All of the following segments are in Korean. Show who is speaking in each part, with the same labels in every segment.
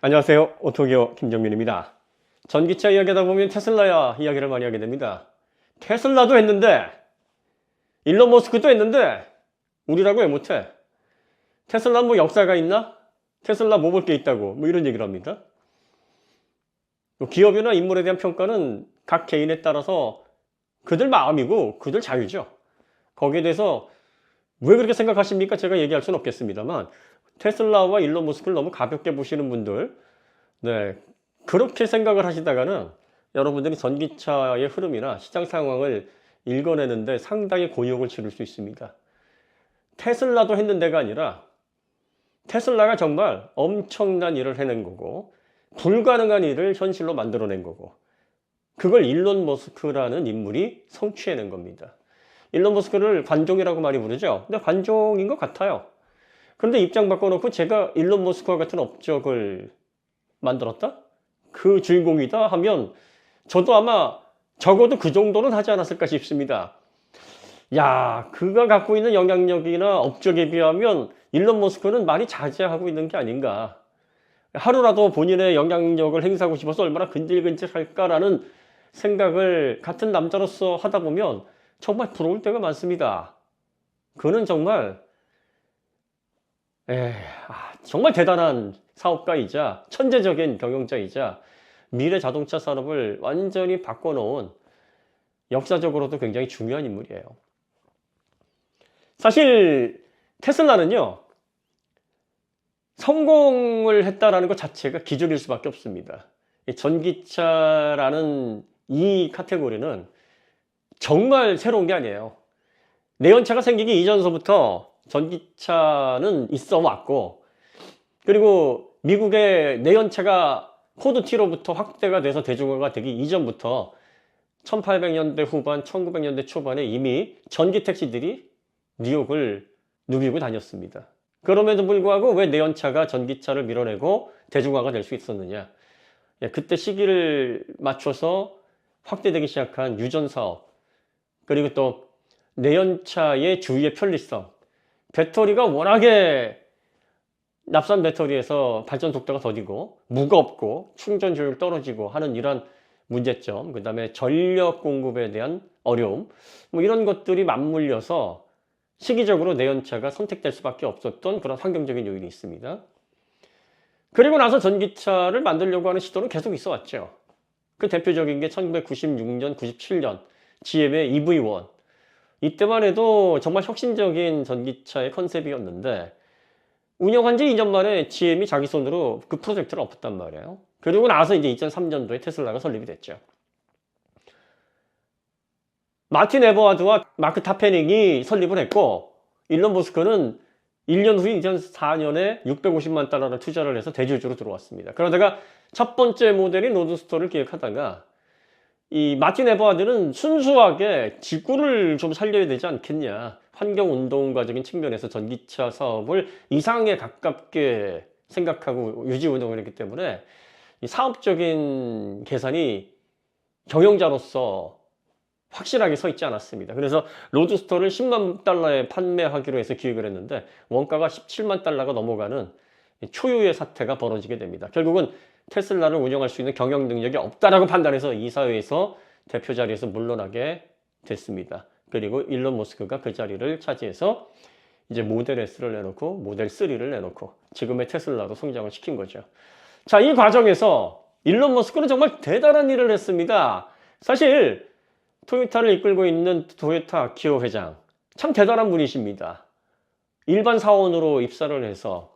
Speaker 1: 안녕하세요. 오토기오 김정민입니다. 전기차 이야기하다 보면 테슬라야 이야기를 많이 하게 됩니다. 테슬라도 했는데 일론 머스크도 했는데 우리라고 왜 못해? 테슬라 뭐 역사가 있나? 테슬라 뭐 볼 게 있다고 뭐 이런 얘기를 합니다. 기업이나 인물에 대한 평가는 각 개인에 따라서 그들 마음이고 그들 자유죠. 거기에 대해서 왜 그렇게 생각하십니까? 제가 얘기할 수는 없겠습니다만 테슬라와 일론 머스크를 너무 가볍게 보시는 분들, 네, 그렇게 생각을 하시다가는 여러분들이 전기차의 흐름이나 시장 상황을 읽어내는데 상당히 곤욕을 치를 수 있습니다. 테슬라도 했는 데가 아니라 테슬라가 정말 엄청난 일을 해낸 거고 불가능한 일을 현실로 만들어낸 거고 그걸 일론 머스크라는 인물이 성취해낸 겁니다. 일론 머스크를 관종이라고 많이 부르죠. 근데 관종인 것 같아요. 그런데 입장 바꿔놓고 제가 일론 머스크와 같은 업적을 만들었다? 그 주인공이다 하면 저도 아마 적어도 그 정도는 하지 않았을까 싶습니다. 야, 그가 갖고 있는 영향력이나 업적에 비하면 일론 머스크는 많이 자제하고 있는 게 아닌가. 하루라도 본인의 영향력을 행사하고 싶어서 얼마나 근질근질할까라는 생각을 같은 남자로서 하다 보면 정말 부러울 때가 많습니다. 그는 정말 정말 대단한 사업가이자 천재적인 경영자이자 미래 자동차 산업을 완전히 바꿔놓은 역사적으로도 굉장히 중요한 인물이에요. 사실 테슬라는요, 성공을 했다라는 것 자체가 기준일 수밖에 없습니다. 전기차라는 이 카테고리는 정말 새로운 게 아니에요. 내연차가 생기기 이전서부터 전기차는 있어 왔고, 그리고 미국의 내연차가 코드 T로부터 확대가 돼서 대중화가 되기 이전부터 1800년대 후반, 1900년대 초반에 이미 전기 택시들이 뉴욕을 누비고 다녔습니다. 그럼에도 불구하고 왜 내연차가 전기차를 밀어내고 대중화가 될 수 있었느냐? 그때 시기를 맞춰서 확대되기 시작한 유전 사업, 그리고 또 내연차의 주위의 편리성, 배터리가 워낙에 납산 배터리에서 발전 속도가 더디고 무겁고 충전 효율 떨어지고 하는 이런 문제점, 그 다음에 전력 공급에 대한 어려움, 뭐 이런 것들이 맞물려서 시기적으로 내연차가 선택될 수밖에 없었던 그런 환경적인 요인이 있습니다. 그리고 나서 전기차를 만들려고 하는 시도는 계속 있어 왔죠. 그 대표적인 게 1996년, 97년 GM의 EV1. 이때만 해도 정말 혁신적인 전기차의 컨셉이었는데 운영한 지 2년 만에 GM이 자기 손으로 그 프로젝트를 엎었단 말이에요. 그리고 나서 이제 2003년도에 테슬라가 설립이 됐죠. 마틴 에버하드와 마크 타페닝이 설립을 했고 일론 머스크는 1년 후인 2004년에 650만 달러를 투자를 해서 대주주로 들어왔습니다. 그러다가 첫 번째 모델인 로드스터를 기획하다가 이 마틴 에버하드는 순수하게 지구를 좀 살려야 되지 않겠냐, 환경운동가적인 측면에서 전기차 사업을 이상에 가깝게 생각하고 유지 운동을 했기 때문에 이 사업적인 계산이 경영자로서 확실하게 서 있지 않았습니다. 그래서 로드스터를 10만 달러에 판매하기로 해서 기획을 했는데 원가가 17만 달러가 넘어가는 초유의 사태가 벌어지게 됩니다. 결국은 테슬라를 운영할 수 있는 경영 능력이 없다라고 판단해서 이사회에서 대표 자리에서 물러나게 됐습니다. 그리고 일론 머스크가 그 자리를 차지해서 이제 모델 S를 내놓고 모델 3를 내놓고 지금의 테슬라로 성장을 시킨 거죠. 자, 이 과정에서 일론 머스크는 정말 대단한 일을 했습니다. 사실 토요타를 이끌고 있는 토요타 아키오 회장, 참 대단한 분이십니다. 일반 사원으로 입사를 해서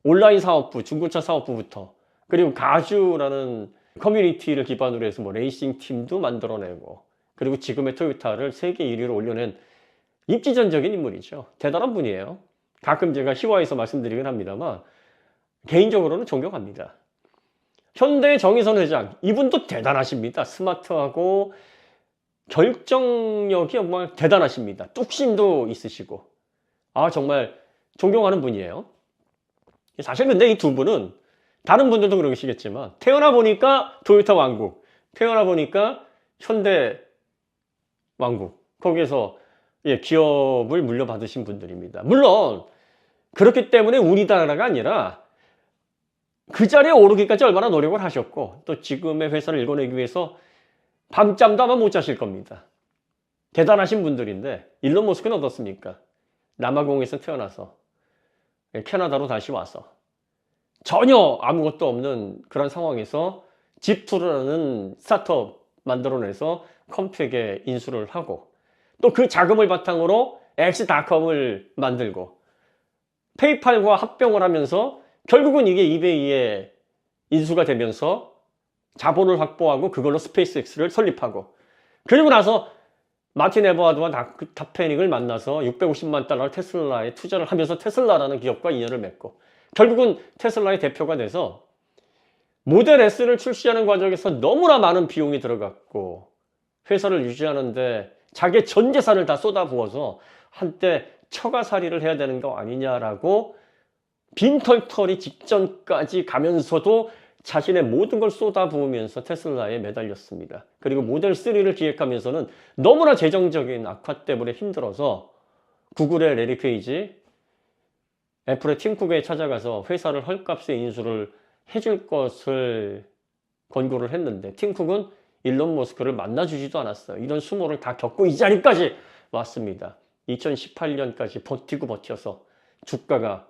Speaker 1: 온라인 사업부, 중고차 사업부부터, 그리고 가주라는 커뮤니티를 기반으로 해서 뭐 레이싱 팀도 만들어내고, 그리고 지금의 토요타를 세계 1위로 올려낸 입지전적인 인물이죠. 대단한 분이에요. 가끔 제가 희화해서 말씀드리긴 합니다만 개인적으로는 존경합니다. 현대의 정의선 회장, 이분도 대단하십니다. 스마트하고 결정력이 정말 대단하십니다. 뚝심도 있으시고 정말 존경하는 분이에요. 사실 근데 이 두 분은 다른 분들도 그러시겠지만 태어나 보니까 토요타 왕국, 태어나 보니까 현대 왕국, 거기에서 기업을 물려받으신 분들입니다. 물론 그렇기 때문에 우리나라가 아니라 그 자리에 오르기까지 얼마나 노력을 하셨고 또 지금의 회사를 일궈내기 위해서 밤잠도 아마 못 자실 겁니다. 대단하신 분들인데 일론 머스크는 어떻습니까? 남아공에서 태어나서 캐나다로 다시 와서 전혀 아무것도 없는 그런 상황에서 지프라는 스타트업 만들어내서 컴팩에 인수를 하고 또 그 자금을 바탕으로 엑스닷컴을 만들고 페이팔과 합병을 하면서 결국은 이게 이베이에 인수가 되면서 자본을 확보하고 그걸로 스페이스X를 설립하고 그리고 나서 마틴 에버하드와 타페닉을 만나서 650만 달러 테슬라에 투자를 하면서 테슬라라는 기업과 인연을 맺고 결국은 테슬라의 대표가 돼서 모델 S를 출시하는 과정에서 너무나 많은 비용이 들어갔고 회사를 유지하는데 자기의 전 재산을 다 쏟아부어서 한때 처가살이를 해야 되는 거 아니냐라고 빈털터리 직전까지 가면서도 자신의 모든 걸 쏟아부으면서 테슬라에 매달렸습니다. 그리고 모델 3를 기획하면서는 너무나 재정적인 악화 때문에 힘들어서 구글의 레리 페이지, 애플의 팀 쿡에 찾아가서 회사를 헐값에 인수를 해줄 것을 권고를 했는데 팀 쿡은 일론 머스크를 만나주지도 않았어요. 이런 수모를 다 겪고 이 자리까지 왔습니다. 2018년까지 버티고 버텨서 주가가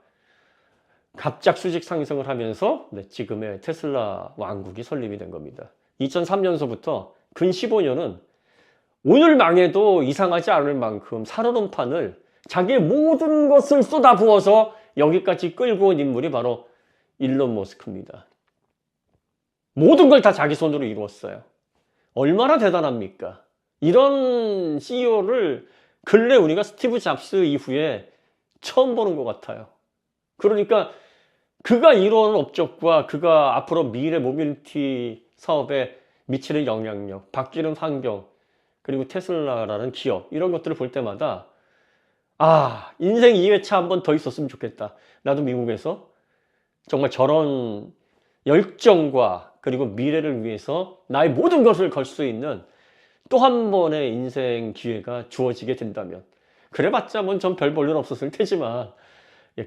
Speaker 1: 갑작스럽게 상승을 하면서 지금의 테슬라 왕국이 설립이 된 겁니다. 2003년서부터 근 15년은 오늘 망해도 이상하지 않을 만큼 살얼음판을 자기의 모든 것을 쏟아부어서 여기까지 끌고 온 인물이 바로 일론 머스크입니다. 모든 걸 다 자기 손으로 이루었어요. 얼마나 대단합니까? 이런 CEO를 근래 우리가 스티브 잡스 이후에 처음 보는 것 같아요. 그러니까 그가 이루어온 업적과 그가 앞으로 미래 모빌리티 사업에 미치는 영향력, 바뀌는 환경, 그리고 테슬라라는 기업 이런 것들을 볼 때마다 아, 인생 2회차 한 번 더 있었으면 좋겠다. 나도 미국에서 정말 저런 열정과 그리고 미래를 위해서 나의 모든 것을 걸 수 있는 또 한 번의 인생 기회가 주어지게 된다면 그래봤자 뭐 전 별 볼 일 없었을 테지만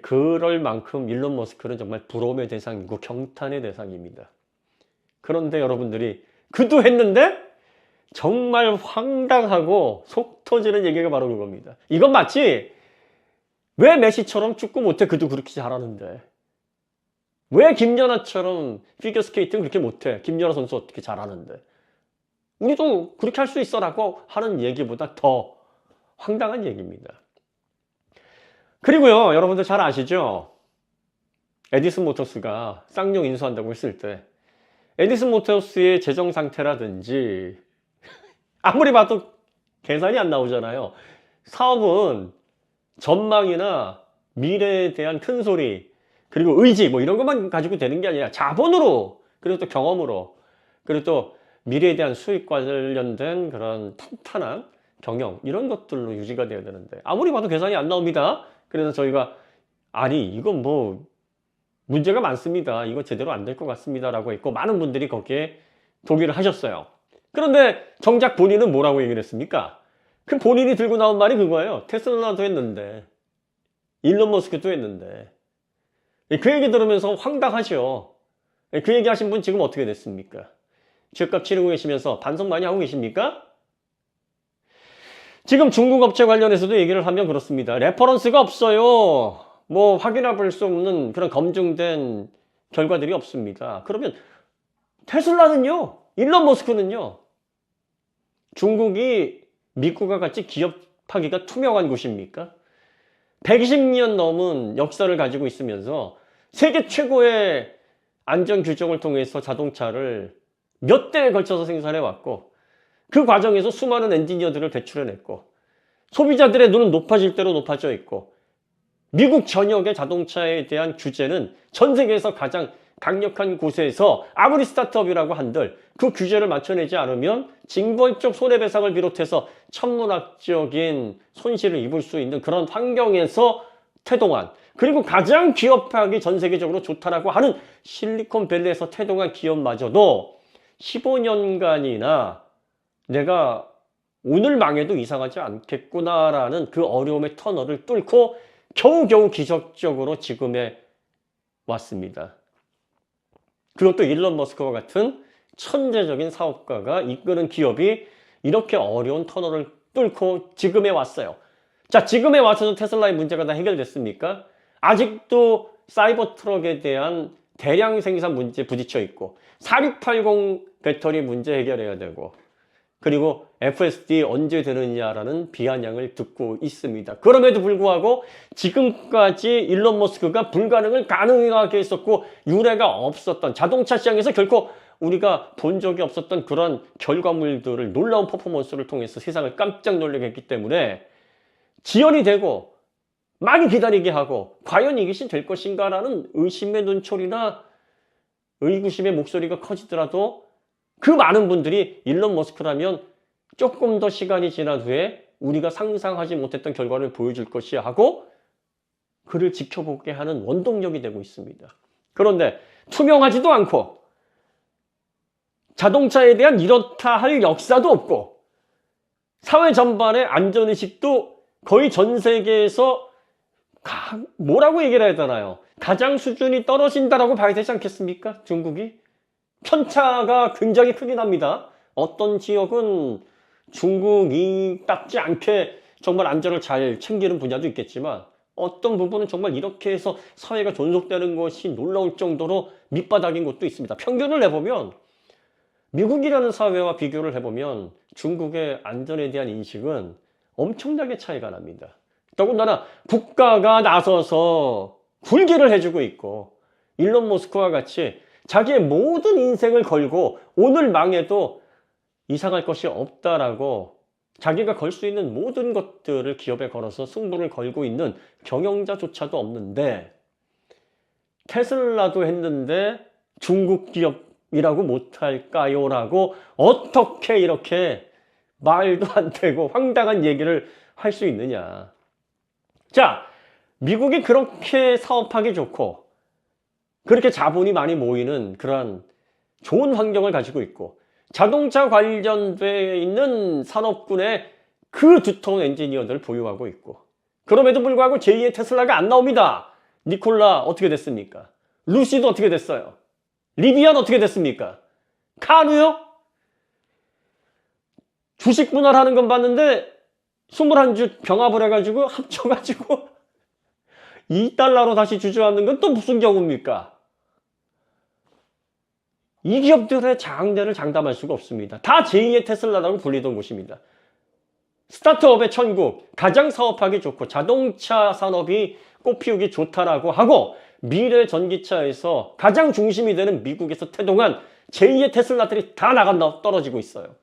Speaker 1: 그럴 만큼 일론 머스크는 정말 부러움의 대상이고 경탄의 대상입니다. 그런데 여러분들이 그도 했는데 정말 황당하고 속 터지는 얘기가 바로 그겁니다. 이건 마치 왜 메시처럼 축구 못해 그도 그렇게 잘하는데 왜 김연아처럼 피겨스케이팅 그렇게 못해 김연아 선수 어떻게 잘하는데 우리도 그렇게 할 수 있어 라고 하는 얘기보다 더 황당한 얘기입니다. 그리고요 여러분들 잘 아시죠? 에디슨 모터스가 쌍용 인수한다고 했을 때 에디슨 모터스의 재정 상태라든지 아무리 봐도 계산이 안 나오잖아요. 사업은 전망이나 미래에 대한 큰 소리 그리고 의지 뭐 이런 것만 가지고 되는 게 아니라 자본으로 그리고 또 경험으로 그리고 또 미래에 대한 수익 관련된 그런 탄탄한 경영 이런 것들로 유지가 돼야 되는데 아무리 봐도 계산이 안 나옵니다. 그래서 저희가 아니 이건 뭐 문제가 많습니다. 이거 제대로 안 될 것 같습니다 라고 했고 많은 분들이 거기에 동의를 하셨어요. 그런데 정작 본인은 뭐라고 얘기를 했습니까? 그 본인이 들고 나온 말이 그거예요. 테슬라도 했는데 일론 머스크도 했는데 그 얘기 들으면서 황당하죠. 그 얘기 하신 분 지금 어떻게 됐습니까? 죗값 치르고 계시면서 반성 많이 하고 계십니까? 지금 중국 업체 관련해서도 얘기를 하면 그렇습니다. 레퍼런스가 없어요. 뭐 확인해 볼 수 없는 그런 검증된 결과들이 없습니다. 그러면 테슬라는요? 일론 머스크는요? 중국이 미국과 같이 기업하기가 투명한 곳입니까? 120년 넘은 역사를 가지고 있으면서 세계 최고의 안전 규정을 통해서 자동차를 몇 대에 걸쳐서 생산해 왔고 그 과정에서 수많은 엔지니어들을 배출해냈고 소비자들의 눈은 높아질 대로 높아져 있고 미국 전역의 자동차에 대한 규제는 전 세계에서 가장 강력한 곳에서 아무리 스타트업이라고 한들 그 규제를 맞춰내지 않으면 징벌적 손해배상을 비롯해서 천문학적인 손실을 입을 수 있는 그런 환경에서 태동한 그리고 가장 기업하기 전 세계적으로 좋다라고 하는 실리콘밸리에서 태동한 기업마저도 15년간이나 내가 오늘 망해도 이상하지 않겠구나라는 그 어려움의 터널을 뚫고 겨우겨우 기적적으로 지금에 왔습니다. 그것도 일론 머스크와 같은 천재적인 사업가가 이끄는 기업이 이렇게 어려운 터널을 뚫고 지금에 왔어요. 자, 지금에 와서도 테슬라의 문제가 다 해결됐습니까? 아직도 사이버 트럭에 대한 대량 생산 문제 부딪혀 있고 4680 배터리 문제 해결해야 되고 그리고 FSD 언제 되느냐라는 비아냥을 듣고 있습니다. 그럼에도 불구하고 지금까지 일론 머스크가 불가능을 가능하게 했었고 유례가 없었던 자동차 시장에서 결코 우리가 본 적이 없었던 그런 결과물들을 놀라운 퍼포먼스를 통해서 세상을 깜짝 놀라게 했기 때문에 지연이 되고 많이 기다리게 하고 과연 이것이 될 것인가라는 의심의 눈초리나 의구심의 목소리가 커지더라도 그 많은 분들이 일론 머스크라면 조금 더 시간이 지난 후에 우리가 상상하지 못했던 결과를 보여줄 것이야 하고 그를 지켜보게 하는 원동력이 되고 있습니다. 그런데 투명하지도 않고 자동차에 대한 이렇다 할 역사도 없고 사회 전반의 안전의식도 거의 전 세계에서 뭐라고 얘기를 해야 되나요? 가장 수준이 떨어진다라고 봐야 되지 않겠습니까? 중국이? 편차가 굉장히 크긴 합니다. 어떤 지역은 중국이 딱지 않게 정말 안전을 잘 챙기는 분야도 있겠지만 어떤 부분은 정말 이렇게 해서 사회가 존속되는 것이 놀라울 정도로 밑바닥인 곳도 있습니다. 평균을 내보면 미국이라는 사회와 비교를 해보면 중국의 안전에 대한 인식은 엄청나게 차이가 납니다. 더군다나 국가가 나서서 굴기를 해주고 있고 일론 머스크와 같이 자기의 모든 인생을 걸고 오늘 망해도 이상할 것이 없다라고 자기가 걸 수 있는 모든 것들을 기업에 걸어서 승부를 걸고 있는 경영자조차도 없는데 테슬라도 했는데 중국 기업이라고 못할까요? 라고 어떻게 이렇게 말도 안 되고 황당한 얘기를 할 수 있느냐. 자, 미국이 그렇게 사업하기 좋고 그렇게 자본이 많이 모이는 그런 좋은 환경을 가지고 있고 자동차 관련되어 있는 산업군의 그 두터운 엔지니어들을 보유하고 있고 그럼에도 불구하고 제2의 테슬라가 안 나옵니다. 니콜라 어떻게 됐습니까? 루시도 어떻게 됐어요? 리비안 어떻게 됐습니까? 카누요? 주식 분할하는 건 봤는데 21주 병합을 해가지고 합쳐가지고 $2로 다시 주저앉는 건 또 무슨 경우입니까? 이 기업들의 장래를 장담할 수가 없습니다. 다 제2의 테슬라라고 불리던 곳입니다. 스타트업의 천국, 가장 사업하기 좋고 자동차 산업이 꽃피우기 좋다라고 하고 미래 전기차에서 가장 중심이 되는 미국에서 태동한 제2의 테슬라들이 다 떨어지고 있어요.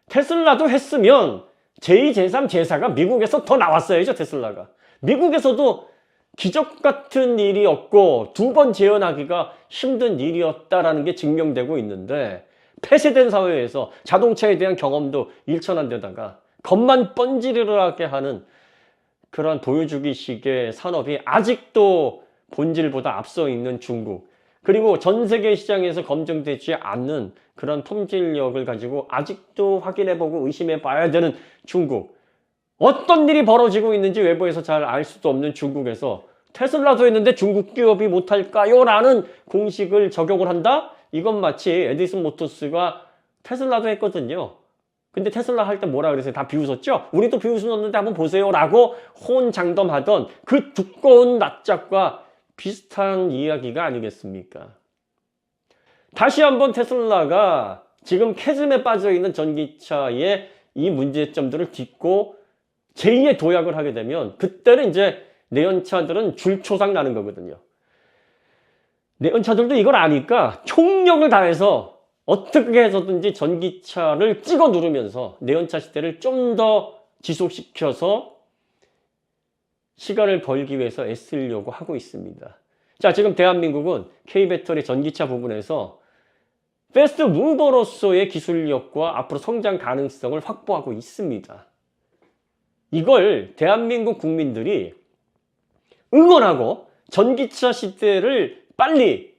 Speaker 1: 테슬라도 했으면 제2, 제3, 제4가 미국에서 더 나왔어야죠. 테슬라가. 미국에서도 기적 같은 일이었고 두 번 재현하기가 힘든 일이었다라는 게 증명되고 있는데 폐쇄된 사회에서 자동차에 대한 경험도 일천한데다가 겉만 번지르르하게 하는 그런 보여주기식의 산업이 아직도 본질보다 앞서 있는 중국 그리고 전 세계 시장에서 검증되지 않는 그런 품질력을 가지고 아직도 확인해보고 의심해봐야 되는 중국 어떤 일이 벌어지고 있는지 외부에서 잘 알 수도 없는 중국에서 테슬라도 했는데 중국 기업이 못할까요? 라는 공식을 적용을 한다? 이건 마치 에디슨 모터스가 테슬라도 했거든요. 근데 테슬라 할 때 뭐라 그랬어요? 다 비웃었죠? 우리도 비웃었는데 한번 보세요 라고 호언장담하던 그 두꺼운 낯짝과 비슷한 이야기가 아니겠습니까? 다시 한번 테슬라가 지금 캐즘에 빠져있는 전기차의 이 문제점들을 딛고 제2의 도약을 하게 되면 그때는 이제 내연차들은 줄초상 나는 거거든요. 내연차들도 이걸 아니까 총력을 다해서 어떻게 해서든지 전기차를 찍어 누르면서 내연차 시대를 좀 더 지속시켜서 시간을 벌기 위해서 애쓰려고 하고 있습니다. 자, 지금 대한민국은 K배터리 전기차 부분에서 패스트 무버로서의 기술력과 앞으로 성장 가능성을 확보하고 있습니다. 이걸 대한민국 국민들이 응원하고 전기차 시대를 빨리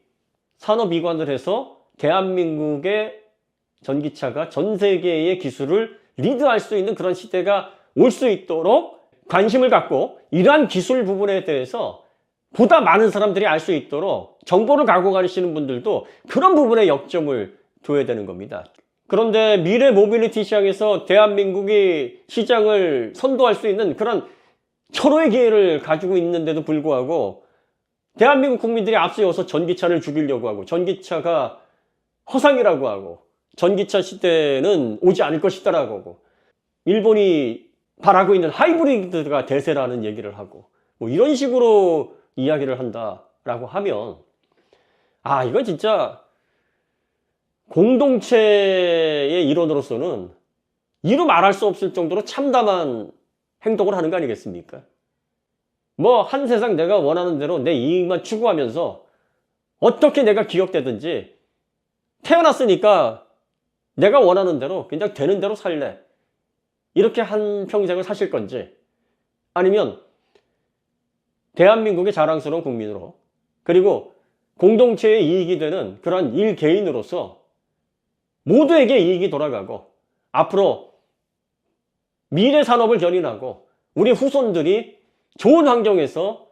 Speaker 1: 산업 이관을 해서 대한민국의 전기차가 전 세계의 기술을 리드할 수 있는 그런 시대가 올 수 있도록 관심을 갖고 이러한 기술 부분에 대해서 보다 많은 사람들이 알 수 있도록 정보를 갖고 가시는 분들도 그런 부분에 역점을 둬야 되는 겁니다. 그런데 미래 모빌리티 시장에서 대한민국이 시장을 선도할 수 있는 그런 철호의 기회를 가지고 있는데도 불구하고 대한민국 국민들이 앞서서 전기차를 죽이려고 하고 전기차가 허상이라고 하고 전기차 시대는 오지 않을 것이다라고 하고 일본이 바라고 있는 하이브리드가 대세라는 얘기를 하고 뭐 이런 식으로 이야기를 한다라고 하면 이건 진짜 공동체의 일원으로서는 이루 말할 수 없을 정도로 참담한 행동을 하는 거 아니겠습니까? 뭐 한 세상 내가 원하는 대로 내 이익만 추구하면서 어떻게 내가 기억되든지 태어났으니까 내가 원하는 대로 그냥 되는 대로 살래. 이렇게 한 평생을 사실 건지 아니면 대한민국의 자랑스러운 국민으로 그리고 공동체의 이익이 되는 그런 일개인으로서 모두에게 이익이 돌아가고 앞으로 미래 산업을 견인하고 우리 후손들이 좋은 환경에서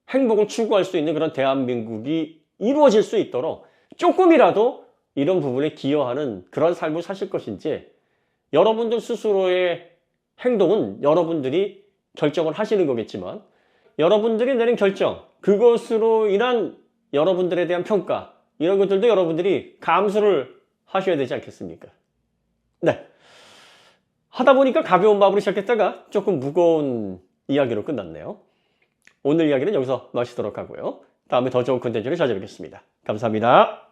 Speaker 1: 행복을 추구할 수 있는 그런 대한민국이 이루어질 수 있도록 조금이라도 이런 부분에 기여하는 그런 삶을 사실 것인지 여러분들 스스로의 행동은 여러분들이 결정을 하시는 거겠지만 여러분들이 내린 결정, 그것으로 인한 여러분들에 대한 평가 이런 것들도 여러분들이 감수를 하셔야 되지 않겠습니까? 네. 하다 보니까 가벼운 마음으로 시작했다가 조금 무거운 이야기로 끝났네요. 오늘 이야기는 여기서 마치도록 하고요. 다음에 더 좋은 콘텐츠를 찾아뵙겠습니다. 감사합니다.